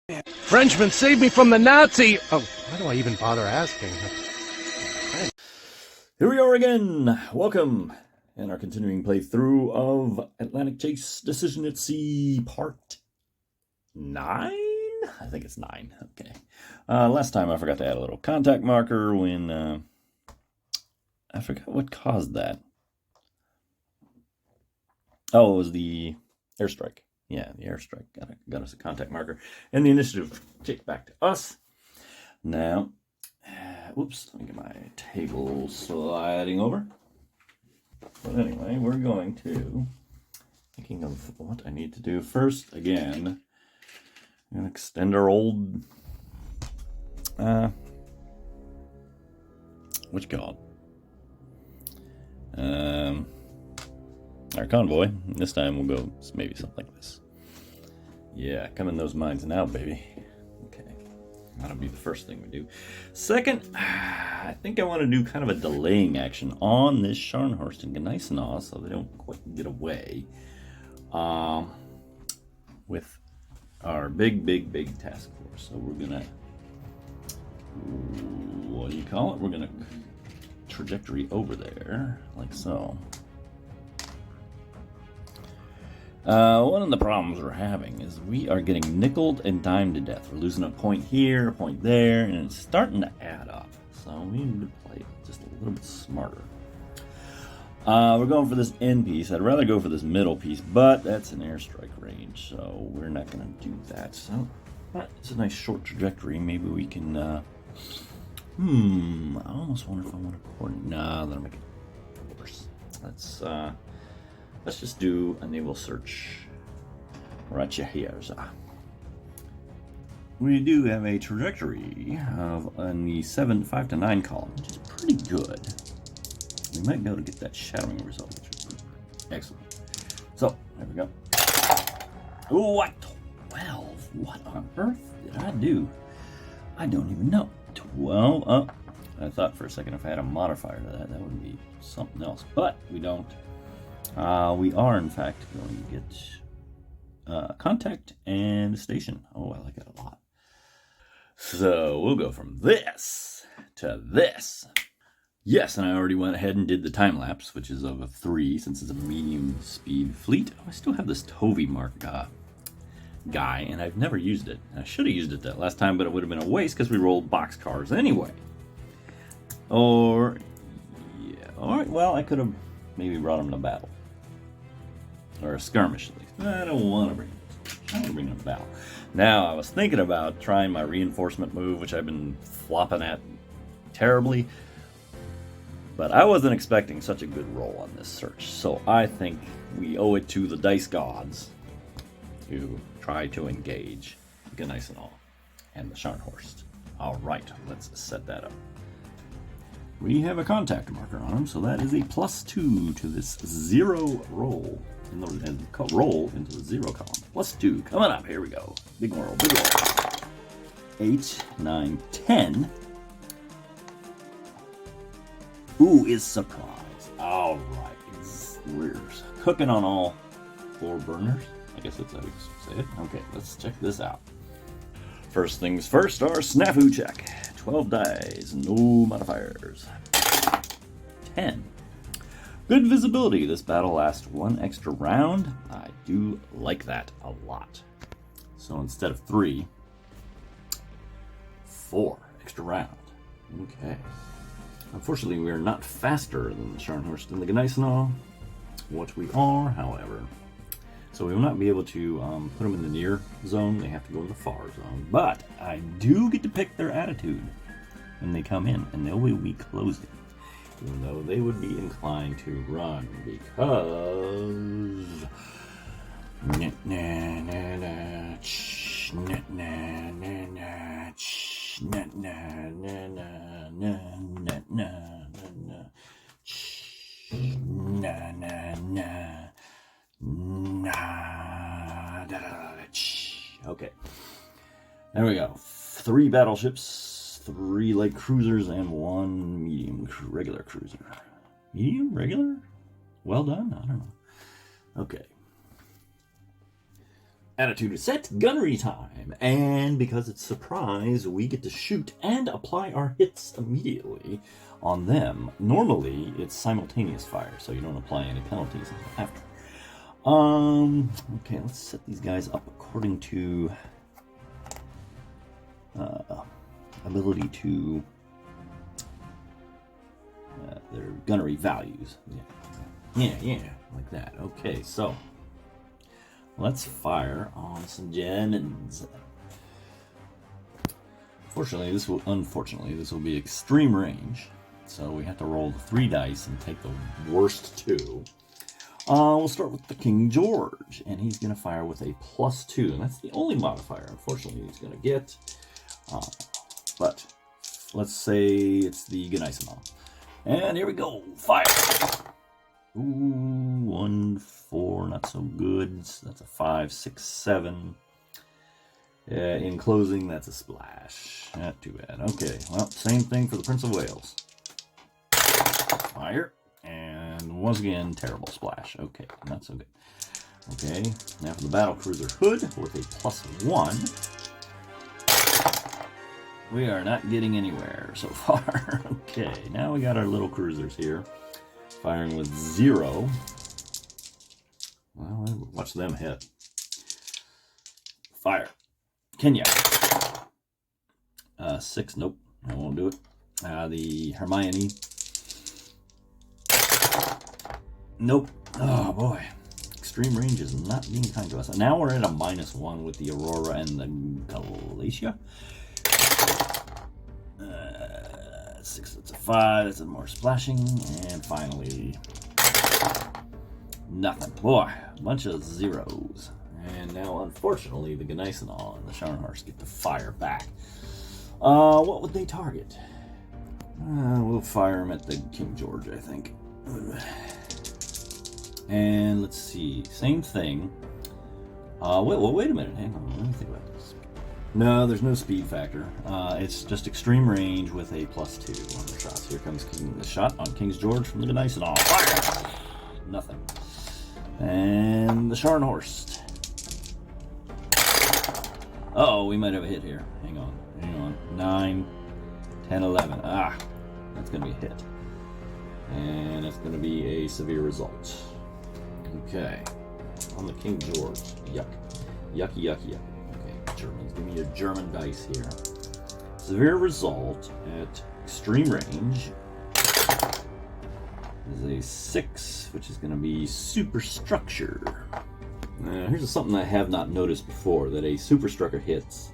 Frenchman, save me from the Nazi! Oh, why do I even bother asking? Here we are again. Welcome in our continuing playthrough of Atlantic Chase Decision at Sea Part 9? I think it's 9. Okay. Last time I forgot to add a little contact marker when I forgot what caused that. Oh, it was the airstrike. Yeah, the airstrike got us a contact marker. And the initiative kicked back to us. Now, whoops, let me get my table sliding over. But anyway, we're going to, thinking of what I need to do first, again, I'm going to extend our old, what you call it? Our convoy. This time we'll go maybe something like this. Yeah, come in those mines now, baby. Okay, that'll be the first thing we do. Second, I think I want to do kind of a delaying action on this Scharnhorst and Gneisenau so they don't quite get away with our big task force. So we're gonna, what do you call it? We're gonna trajectory over there like so. One of the problems we're having is we are getting nickeled and dimed to death. We're losing a point here, a point there, and it's starting to add up. So we need to play just a little bit smarter. We're going for this end piece. I'd rather go for this middle piece, but that's an airstrike range, so we're not going to do that. So, but it's a nice short trajectory. Maybe we can, I almost wonder if I want to coordinate. No, that'll make it worse. Let's just do a naval search right here. We do have a trajectory on the 5 to 9 column, which is pretty good. We might be able to get that shadowing result, which is excellent. So, there we go. Oh, what? 12? What on earth did I do? I don't even know. 12. I thought for a second if I had a modifier to that would be something else, but we don't. We are, in fact, going to get contact and station. Oh, I like it a lot. So we'll go from this to this. Yes, and I already went ahead and did the time lapse, which is of a 3 since it's a medium speed fleet. Oh, I still have this Tovey mark guy, and I've never used it. I should have used it that last time, but it would have been a waste because we rolled boxcars anyway. Or, yeah, all right, well, I could have maybe brought him to battle. Or a skirmish, at least. I don't want to bring him. I want to bring him to battle. Now, I was thinking about trying my reinforcement move, which I've been flopping at terribly. But I wasn't expecting such a good roll on this search. So I think we owe it to the dice gods to try to engage Gneisenau and the Scharnhorst. All right, let's set that up. We have a contact marker on him, so that is a +2 to this 0 roll. And roll into the 0 column. +2. Coming up. Here we go. Big roll. Big roll. 8, 9, 10. Ooh, is surprise. All right. We're cooking on all 4 burners. I guess that's how you say it. Okay, let's check this out. First things first, our snafu check. 12 dice, no modifiers. 10. Good visibility. This battle lasts 1 extra round. I do like that a lot. So instead of 3, 4 extra round. Okay. Unfortunately, we are not faster than the Scharnhorst and the Gneisenau. What we are, however. So we will not be able to put them in the near zone. They have to go in the far zone. But I do get to pick their attitude when they come in, and they will be closing. Even though they would be inclined to run because okay, there we go. 3 battleships, 3 light cruisers, and 1 medium regular cruiser. Medium? Regular? Well done? I don't know. Okay. Attitude is set, gunnery time. And because it's surprise, we get to shoot and apply our hits immediately on them. Normally, it's simultaneous fire, so you don't apply any penalties until after. Okay, let's set these guys up according to ability to their gunnery values. Yeah, like that. Okay, so let's fire on some cannons. Unfortunately, this will be extreme range, so we have to roll 3 dice and take the worst 2. We'll start with the King George, and he's going to fire with a +2, and that's the only modifier, unfortunately, he's going to get. But let's say it's the Gneisenau. And here we go, fire! Ooh, 1, 4, not so good. That's a 5, 6, 7. In closing, that's a splash. Not too bad. Okay, well, same thing for the Prince of Wales. Fire. And once again, terrible splash. Okay, not so good. Okay, now for the battle cruiser Hood with a +1. We are not getting anywhere so far. Okay, now we got our little cruisers here, firing with 0. Well, watch them hit. Fire. Kenya. 6, nope, I won't do it. The Hermione. Nope. Oh boy. Extreme range is not being kind to us. Now we're at a -1 with the Aurora and the Galatia. 6, that's a 5, that's a more splashing. And finally, nothing. Boy, a bunch of zeros. And now, unfortunately, the Gneisenau and the Scharnhorst get to fire back. What would they target? We'll fire them at the King George, I think. And let's see, same thing. Wait a minute, hang on, let me think about this. No, there's no speed factor. It's just extreme range with a +2 on the shots. Here comes the shot on King's George from the Gneisenau. Fire! Nothing. And the Scharnhorst. Uh-oh, we might have a hit here. Hang on. 9, 10, 11. That's going to be a hit. And that's going to be a severe result. Okay. On the King George. Yuck. Yucky. Okay, Germans. Give me your German dice here. Severe result at extreme range is a 6, which is going to be superstructure. Here's something I have not noticed before, that a superstructure hits.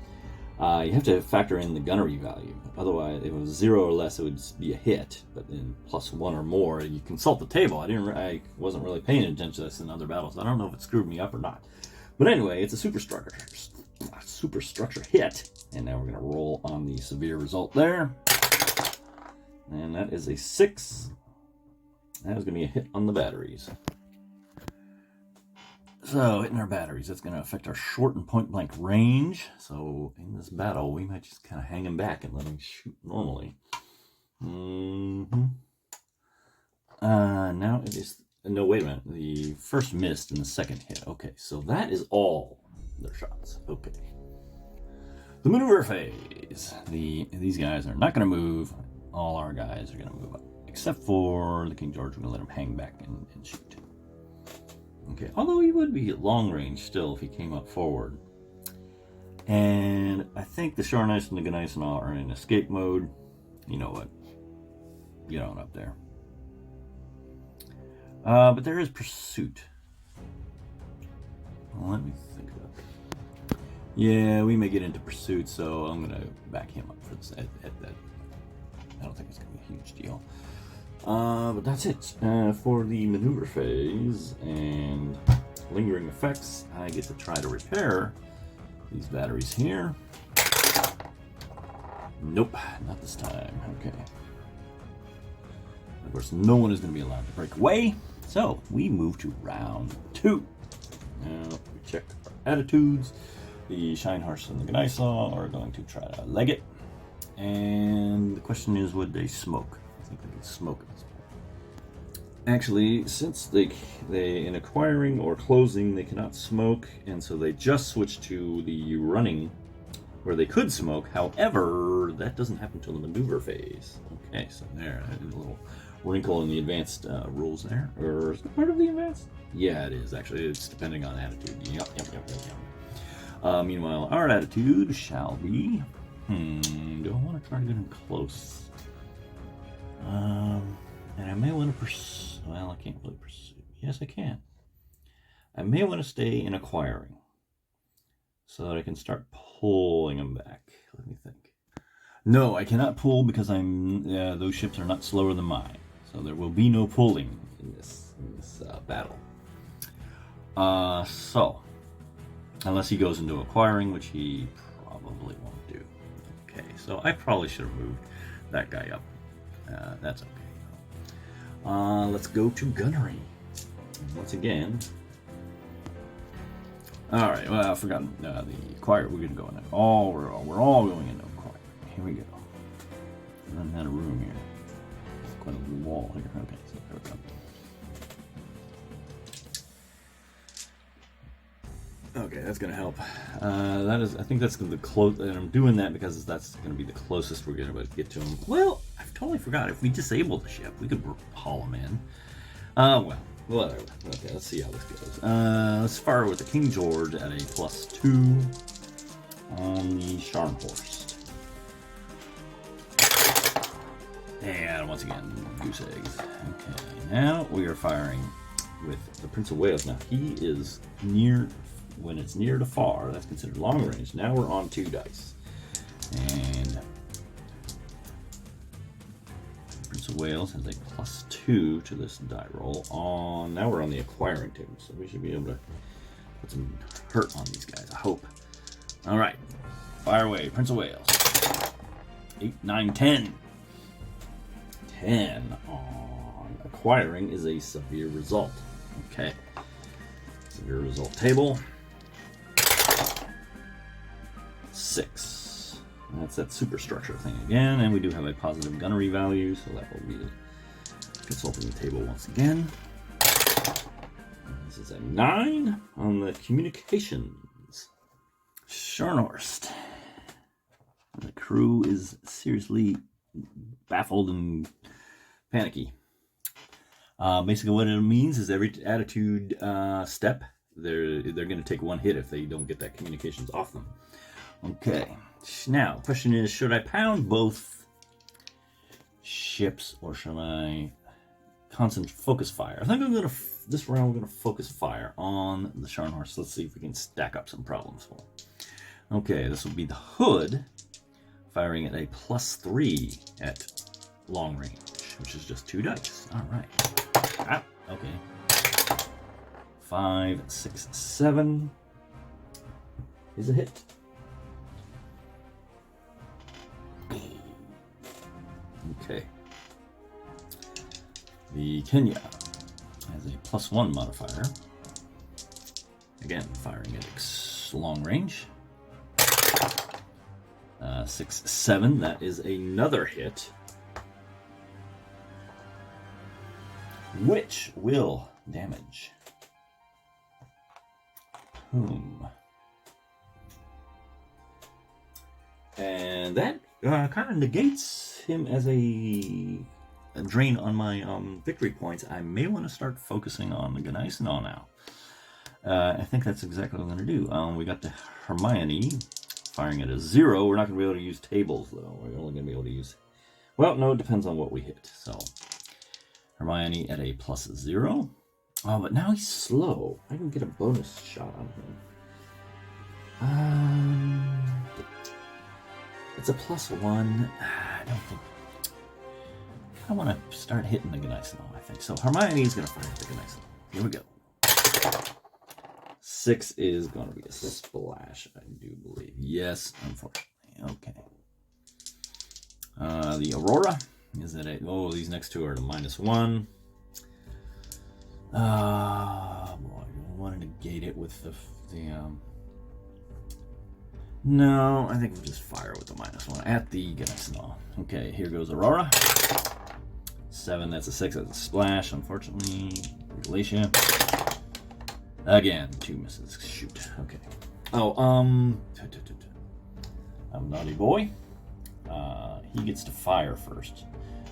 You have to factor in the gunnery value. Otherwise, if it was 0 or less, it would be a hit. But then +1 or more, you consult the table. I wasn't really paying attention to this in other battles. I don't know if it screwed me up or not. But anyway, it's a superstructure hit. And now we're going to roll on the severe result there. And that is a 6. That is going to be a hit on the batteries. So, hitting our batteries, that's going to affect our short and point-blank range. So, in this battle, we might just kind of hang him back and let him shoot normally. Now it is... No, wait a minute. The first missed and the second hit. Okay, so that is all their shots. Okay. The maneuver phase. These guys are not going to move. All our guys are going to move up. Except for the King George. We're going to let him hang back and shoot. Okay, although he would be at long range still if he came up forward. And I think the Scharnhorst and the Gneisenau are in escape mode. You know what? Get on up there. But there is pursuit. Well, let me think about that. Yeah, we may get into pursuit, so I'm going to back him up for this at that. I don't think it's going to be a huge deal. But that's it for the maneuver phase. And lingering effects, I get to try to repair these batteries here. Nope, not this time. Okay. Of course, no one is going to be allowed to break away. So we move to round 2. Now we check our attitudes. The Scharnhorst and the Gneisenau are going to try to leg it. And the question is, would they smoke? I think they can smoke at this point. Actually, since they in acquiring or closing, they cannot smoke, and so they just switched to the running, where they could smoke. However, that doesn't happen until the maneuver phase. Okay, so there, a little wrinkle in the advanced rules there. Or is it part of the advanced? Yeah, it is, actually. It's depending on attitude. Yep. Meanwhile, our attitude shall be... do I want to try to get him close? And I may want to pursue... Well, I can't really pursue. Yes, I can. I may want to stay in acquiring, so that I can start pulling them back. Let me think. No, I cannot pull because those ships are not slower than mine. So there will be no pulling in this battle. So, unless he goes into acquiring, which he probably won't do. Okay, so I probably should have moved that guy up. That's okay. Let's go to gunnery. Once again. Alright, well, I've forgotten the acquire. We're going to go in. We're all going into acquire. Here we go. Run out of room here. Quite a wall here. Okay, so there we go. Okay, that's going to help. I think that's going to be the close, and I'm doing that because that's going to be the closest we're going to get to him. Well, I've totally forgot. If we disable the ship, we could haul him in. Well, whatever. Okay, let's see how this goes. Let's fire with the King George at a +2 on the Scharnhorst. And once again, goose eggs. Okay, now we are firing with the Prince of Wales. Now, he is near... When it's near to far, that's considered long range. Now we're on 2 dice. And Prince of Wales has a +2 to this die roll. Now we're on the acquiring table, so we should be able to put some hurt on these guys, I hope. Alright, fire away, Prince of Wales. 8, 9, 10. 10 on acquiring is a severe result. Okay. Severe result table. 6. That's that superstructure thing again, and we do have a positive gunnery value, so that will be consulting the table once again. This is a 9 on the communications. Scharnhorst. The crew is seriously baffled and panicky. Basically what it means is every attitude step, they're going to take 1 hit if they don't get that communications off them. Okay, now the question is, should I pound both ships or should I focus fire? I think this round we're going to focus fire on the Scharnhorst. Let's see if we can stack up some problems for him. Okay, this will be the Hood firing at a +3 at long range, which is just 2 dice. All right. Okay. 5, 6, 7 is a hit. Okay. The Kenya has a +1 modifier. Again, firing at long range. 6, 7. That is another hit, which will damage whom? And that kind of negates him as a drain on my victory points. I may want to start focusing on the Gneisenau now. I think that's exactly what I'm going to do. We got the Hermione firing at a 0. We're not going to be able to use tables, though. We're only going to be able to use... Well, no, it depends on what we hit. So, Hermione at a +0. Oh, but now he's slow. I can get a bonus shot on him. It's a +1. I don't think... I want to start hitting the Gneisenau, I think. So, Hermione is going to fire at the Gneisenau. Here we go. 6 is going to be a splash, I do believe. Yes, unfortunately. Okay. The Aurora is at a... Oh, these next two are at a -1. Boy, I want to negate it with the No, I think we'll just fire with the -1 at the Gneisenau. Okay, here goes Aurora. 7, that's a 6, that's a splash, unfortunately. Galatia. Again, 2 misses. Shoot. Okay. Oh, I'm naughty boy. He gets to fire first.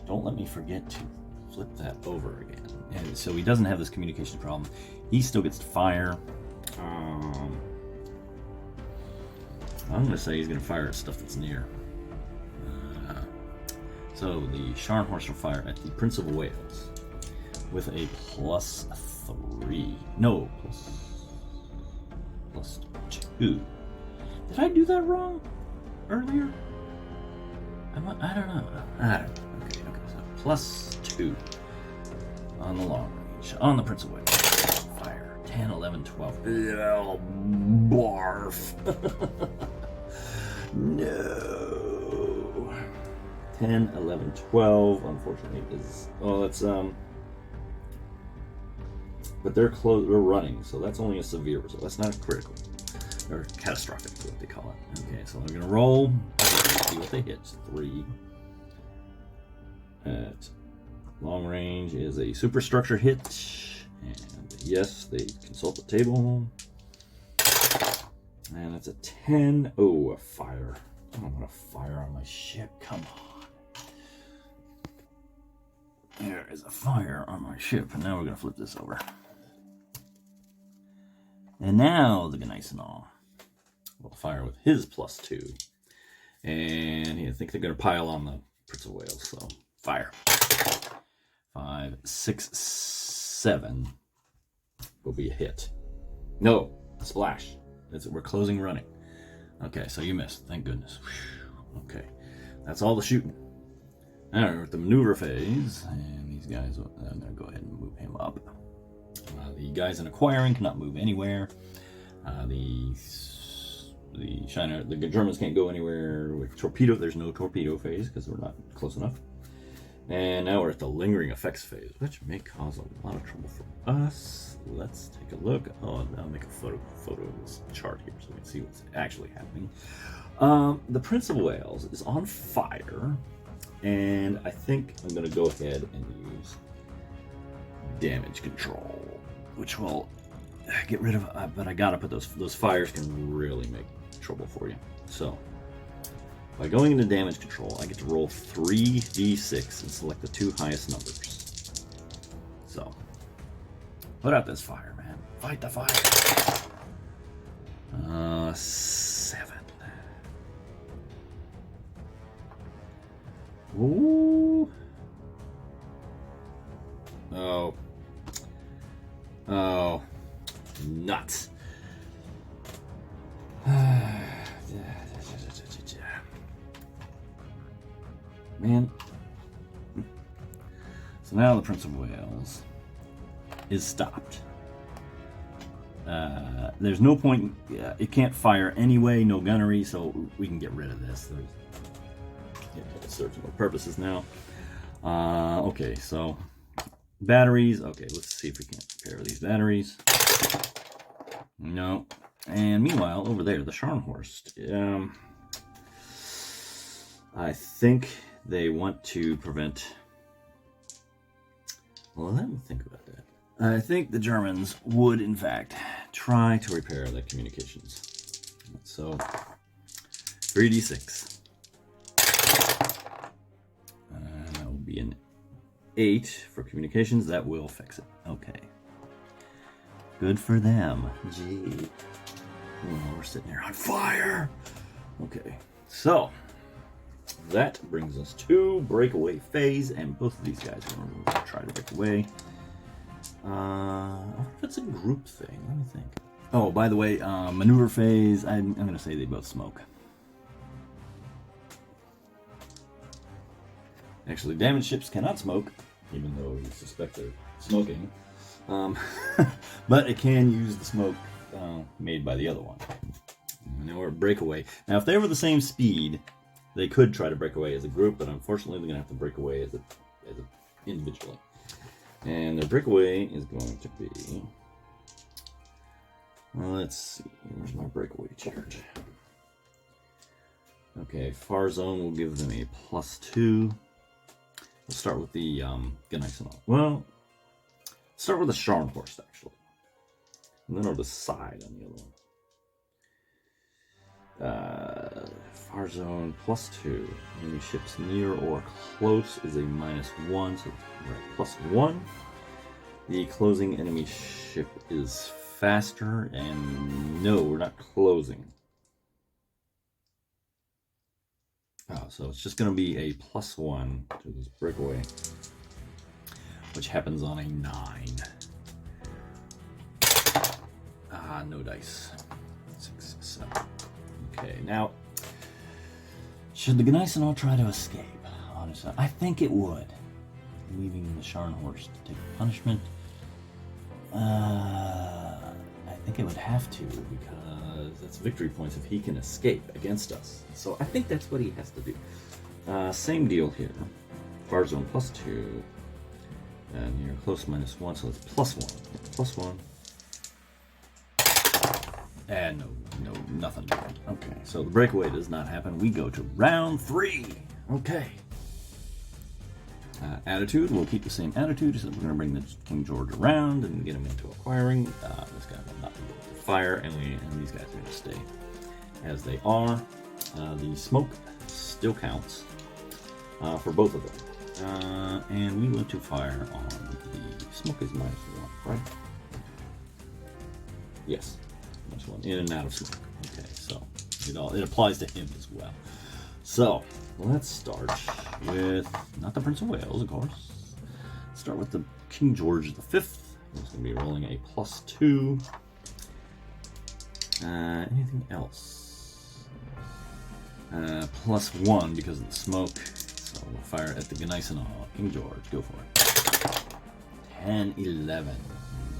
Don't let me forget to flip that over again. And so he doesn't have this communication problem. He still gets to fire. I'm going to say he's going to fire at stuff that's near. So the Scharnhorst will fire at the Prince of Wales with a +3. No, +2. Did I do that wrong earlier? I don't know. Okay, so +2 on the long range. On the Prince of Wales. Fire. 10, 11, 12. Oh, barf. No. 10, 11, 12. Unfortunately, is. Oh, it's but they're close. They're running, so that's only a severe result. That's not a critical or catastrophic, is what they call it. Okay, so I'm gonna roll. See what they hit. 3. At long range is a superstructure hit, and yes, they consult the table. And it's a 10. Oh, a fire. I don't want a fire on my ship. Come on. There is a fire on my ship, and now we're gonna flip this over. And now the Gneisenau will fire with his +2. And I think they're going to pile on the Prince of Wales, so fire. 5, 6, 7 will be a hit. No, splash. We're closing running. Okay, so you missed. Thank goodness. Okay, that's all the shooting. Now we're at the maneuver phase, and these guys, I'm going to go ahead and move him up. The guys in acquiring cannot move anywhere. The Germans can't go anywhere with torpedo. There's no torpedo phase because we're not close enough. And now we're at the lingering effects phase, which may cause a lot of trouble for us. Let's take a look. Oh, I'll make a photo of this chart here so we can see what's actually happening. The Prince of Wales is on fire, and I think I'm going to go ahead and use damage control, which will get rid of. But I gotta put those fires can really make trouble for you. So by going into damage control, I get to roll 3d6 and select the 2 highest numbers. So put out this fire, man. Fight the fire. 7. Ooh. Oh, nuts. Man. So now the Prince of Wales is stopped. There's no point. It can't fire anyway, no gunnery, so we can get rid of this. It serves no purposes now. Okay, so batteries. Okay, let's see if we can repair these batteries. No. And meanwhile, over there, the Scharnhorst. I think they want to prevent. Well, let me think about that. I think the Germans would, in fact, try to repair the communications. So, 3d6. That will be an 8 for communications. That will fix it. Okay. Good for them. Gee. Oh, we're sitting there on fire. Okay. So, that brings us to Breakaway Phase, and both of these guys are going to try to break away. I wonder if it's a group thing. Let me think. Oh, by the way, Maneuver Phase, I'm going to say they both smoke. Actually, damaged ships cannot smoke, even though you suspect they're smoking. But it can use the smoke made by the other one. And now we're at Breakaway. Now, if they were the same speed, they could try to break away as a group, but unfortunately, they're going to have to break away as a individually. And their breakaway is going to be. Well, let's see. Where's my breakaway chart? Okay, far zone will give them a +2. Let's start with the Gneisenau. Well, start with the Scharnhorst, actually. And then I'll decide on the other one. Far zone +2. Enemy ships near or close is a -1, so we're at +1. The closing enemy ship is faster, and no, we're not closing. Oh, so it's just going to be a +1 to this breakaway, which happens on a 9. No dice. 6, 7. Okay, now, should the Gneisenau try to escape? Honestly, I think it would. Leaving the Scharnhorst to take punishment. I think it would have to, because that's victory points if he can escape against us. So I think that's what he has to do. Same deal here. Far zone +2. And you're close -1, so it's +1. +1. And no, nothing. Okay, so the breakaway does not happen. We go to round 3. Okay. Attitude, we'll keep the same attitude, so we're going to bring the King George around and get him into acquiring. This guy will not be able to fire, and these guys are going to stay as they are. The smoke still counts for both of them. And we want to fire on the smoke is -1, right? Yes, -1, in and out of smoke. Okay, so it applies to him as well. So, let's start with, not the Prince of Wales, of course. Start with the King George V. He's going to be rolling a +2. Anything else? +1 because of the smoke. So we'll fire at the Gneisenau. King George, go for it. 10, 11.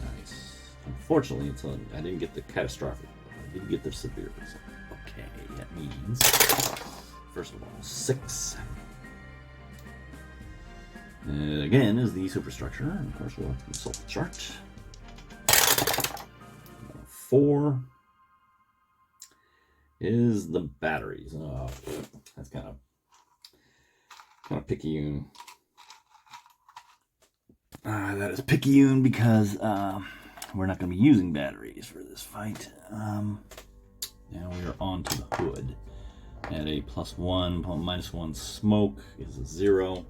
Nice. Unfortunately, I didn't get the catastrophic. I did get the severe result. Okay, that means, first of all, 6. Again, is the superstructure. And of course, we'll have to consult the chart. 4 is the batteries. Oh, that's kind of picayune. That is picayune because we're not going to be using batteries for this fight. Now we are on to the hood. At a +1, -1 smoke is a 0.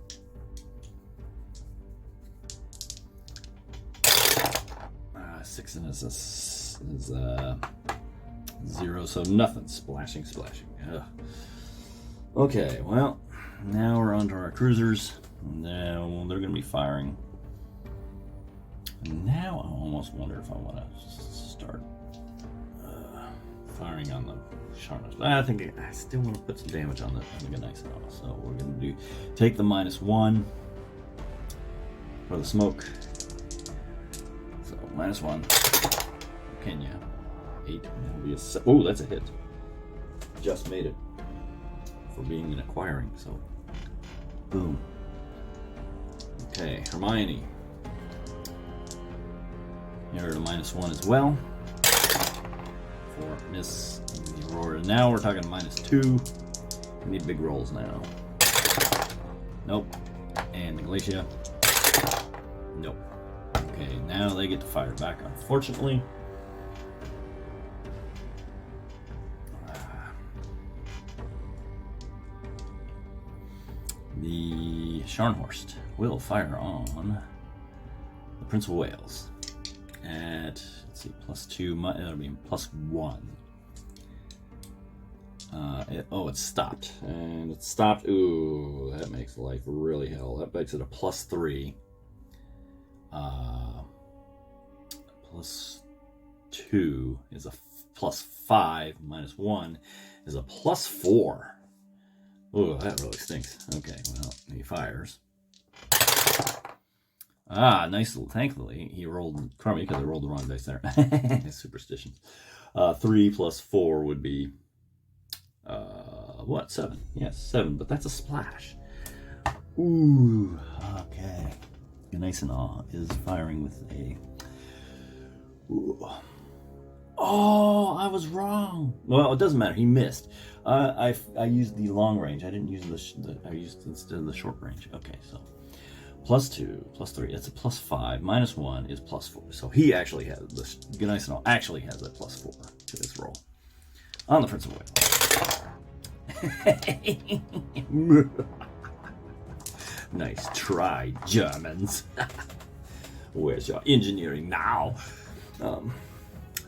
Six and is a 0, so nothing. Splashing. Ugh. Okay, well, now we're on to our cruisers. Now they're going to be firing. Now I almost wonder if I want to start firing on the Charners. I think I still want to put some damage on the Gneisenau. So we're going to take the -1 for the smoke. So -1. Kenya. 8. That'll be a oh, that's a hit. Just made it for being an acquiring. So boom. Okay, Hermione. You're at a -1 as well. For miss the Aurora. Now we're talking -2. We need big rolls now. Nope. And the Glacia. Nope. Okay, now they get to fire back, unfortunately. The Scharnhorst will fire on the Prince of Wales at, let's see, +2, that'll be +1. It stopped. And it stopped. Ooh, that makes life really hell. That makes it a +3. +2 is a +5, -1 is a +4. Oh, that really stinks. Okay, well, he fires. Nice. Thankfully, he rolled crummy because I rolled the wrong dice there. Superstitions. 3 + 4 would be, 7? Yes, 7, but that's a splash. Ooh, okay. Gneisenau is firing with a... Ooh. Oh, I was wrong. Well, it doesn't matter. He missed. I used the long range. I didn't use I used instead of the short range. Okay, so +2, +3. That's a +5. -1 is +4. So he actually has this. Gneisenau actually has a +4 to this roll on the Prince of Wales. Nice try, Germans. Where's your engineering now?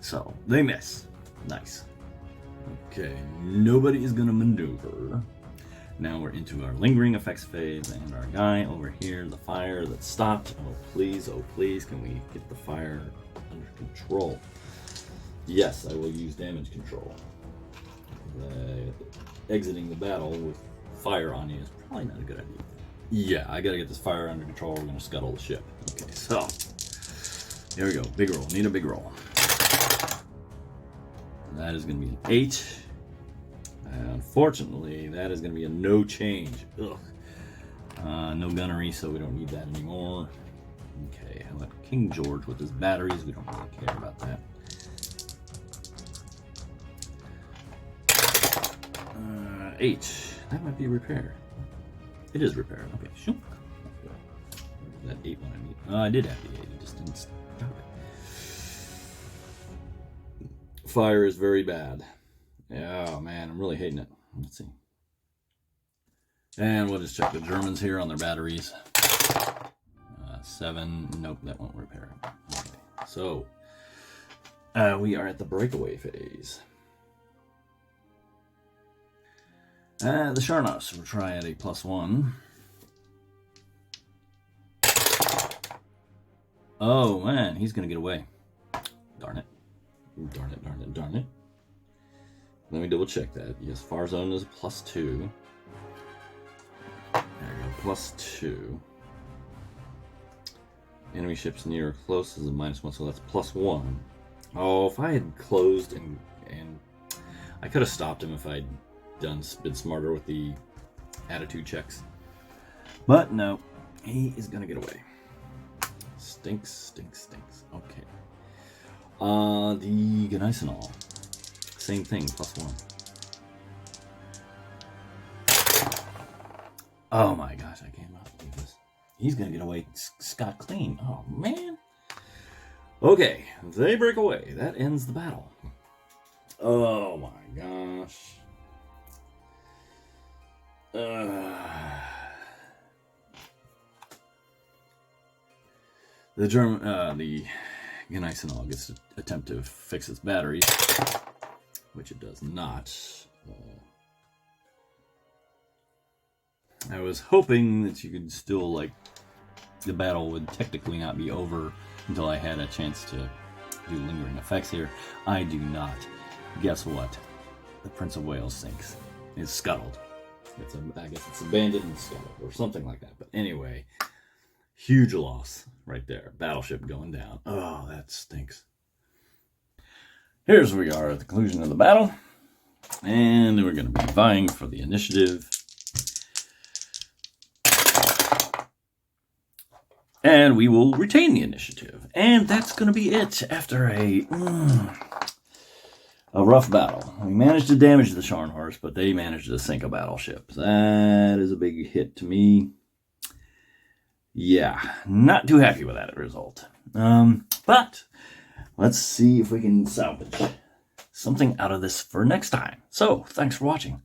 So they miss. Nice. Okay, nobody is gonna maneuver. Now we're into our lingering effects phase, and our guy over here, the fire that stopped. Oh please, can we get the fire under control? Yes, I will use damage control. Exiting the battle with fire on you is probably not a good idea. Yeah, I gotta get this fire under control. We're gonna scuttle the ship. Okay, so here we go. Big roll. Need a big roll. That is gonna be an 8. Unfortunately, that is going to be a no change. Ugh. No gunnery, so we don't need that anymore. Okay, how about King George with his batteries? We don't really care about that. 8. That might be repair. It is repair. Okay, shoot. That 8 one I need. I did have the 8. It just didn't stop it. Fire is very bad. Oh man, I'm really hating it. Let's see. And we'll just check the Germans here on their batteries. 7. Nope, that won't repair. Okay. So, we are at the breakaway phase. The Charnos will try at a +1. Oh man, he's going to get away. Darn it. Darn it, darn it, darn it. Let me double check that. Yes, far zone is +2. There we go, +2. Enemy ships near or close is a -1, so that's +1. Oh, if I had closed and I could have stopped him if I'd been smarter with the attitude checks. But no, he is gonna get away. Stinks, stinks, stinks. Okay. The Gneisenau. Same thing, +1. Oh my gosh, I can't believe this. He's gonna get away scot clean. Oh man. Okay, they break away. That ends the battle. Oh my gosh. The Gneisenau gets to attempt to fix its batteries, which it does not. I was hoping that you could still, like, the battle would technically not be over until I had a chance to do lingering effects here. I do not. Guess what? The Prince of Wales sinks. It's scuttled. I guess it's abandoned and scuttled, or something like that. But anyway, huge loss right there. Battleship going down. Oh, that stinks. Here's where we are at the conclusion of the battle. And we're going to be vying for the initiative. And we will retain the initiative. And that's going to be it after a rough battle. We managed to damage the Scharnhorst, but they managed to sink a battleship. That is a big hit to me. Yeah, not too happy with that result. But let's see if we can salvage something out of this for next time. So, thanks for watching.